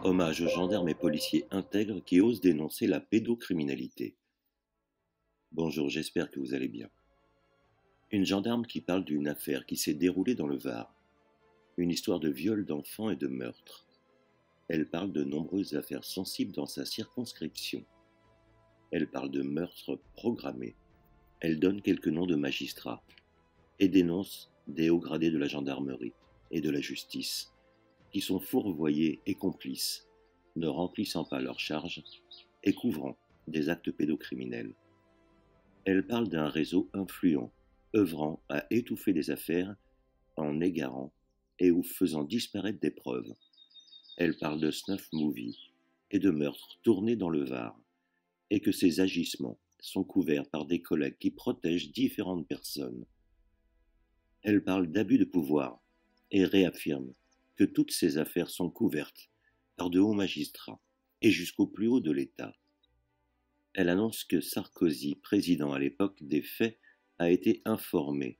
Hommage aux gendarmes et policiers intègres qui osent dénoncer la pédocriminalité. Bonjour, j'espère que vous allez bien. Une gendarme qui parle d'une affaire qui s'est déroulée dans le Var. Une histoire de viol d'enfants et de meurtre. Elle parle de nombreuses affaires sensibles dans sa circonscription. Elle parle de meurtres programmés. Elle donne quelques noms de magistrats et dénonce des hauts gradés de la gendarmerie et de la justice qui sont fourvoyés et complices, ne remplissant pas leurs charges et couvrant des actes pédocriminels. Elle parle d'un réseau influent, œuvrant à étouffer des affaires en égarant et ou faisant disparaître des preuves. Elle parle de snuff movie et de meurtres tournés dans le Var, et que ces agissements sont couverts par des collègues qui protègent différentes personnes. Elle parle d'abus de pouvoir et réaffirme que toutes ces affaires sont couvertes par de hauts magistrats et jusqu'au plus haut de l'État. Elle annonce que Sarkozy, président à l'époque des faits, a été informé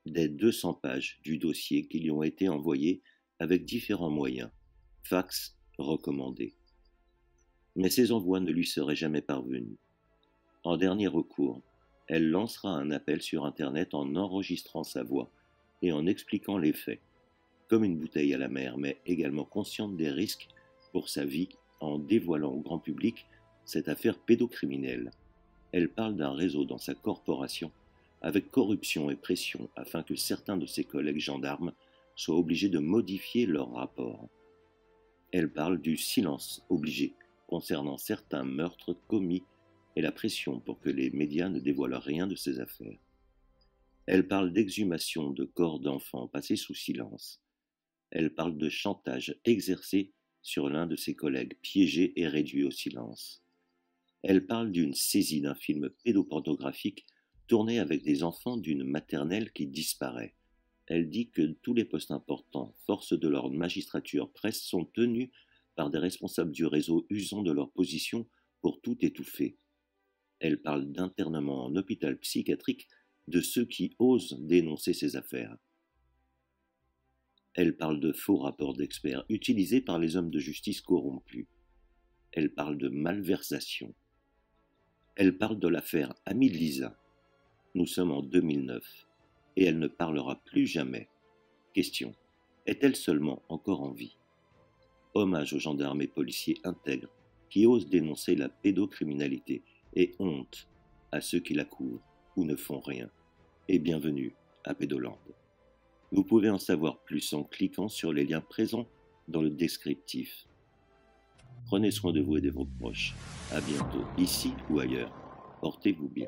des 200 pages du dossier qui lui ont été envoyées avec différents moyens, fax recommandés. Mais ces envois ne lui seraient jamais parvenus. En dernier recours, elle lancera un appel sur Internet en enregistrant sa voix et en expliquant les faits, comme une bouteille à la mer, mais également consciente des risques pour sa vie en dévoilant au grand public cette affaire pédocriminelle. Elle parle d'un réseau dans sa corporation avec corruption et pression afin que certains de ses collègues gendarmes soient obligés de modifier leur rapport. Elle parle du silence obligé concernant certains meurtres commis et la pression pour que les médias ne dévoilent rien de ces affaires. Elle parle d'exhumation de corps d'enfants passés sous silence. Elle parle de chantage exercé sur l'un de ses collègues piégé et réduit au silence. Elle parle d'une saisie d'un film pédopornographique tourné avec des enfants d'une maternelle qui disparaît. Elle dit que tous les postes importants, forces de l'ordre, magistrature, presse, sont tenus par des responsables du réseau usant de leur position pour tout étouffer. Elle parle d'internement en hôpital psychiatrique de ceux qui osent dénoncer ces affaires. Elle parle de faux rapports d'experts utilisés par les hommes de justice corrompus. Elle parle de malversation. Elle parle de l'affaire Ami de Lisa. Nous sommes en 2009 et elle ne parlera plus jamais. Question: est-elle seulement encore en vie? Hommage aux gendarmes et policiers intègres qui osent dénoncer la pédocriminalité et honte à ceux qui la couvrent ou ne font rien. Et bienvenue à Pédoland. Vous pouvez en savoir plus en cliquant sur les liens présents dans le descriptif. Prenez soin de vous et de vos proches. À bientôt, ici ou ailleurs. Portez-vous bien.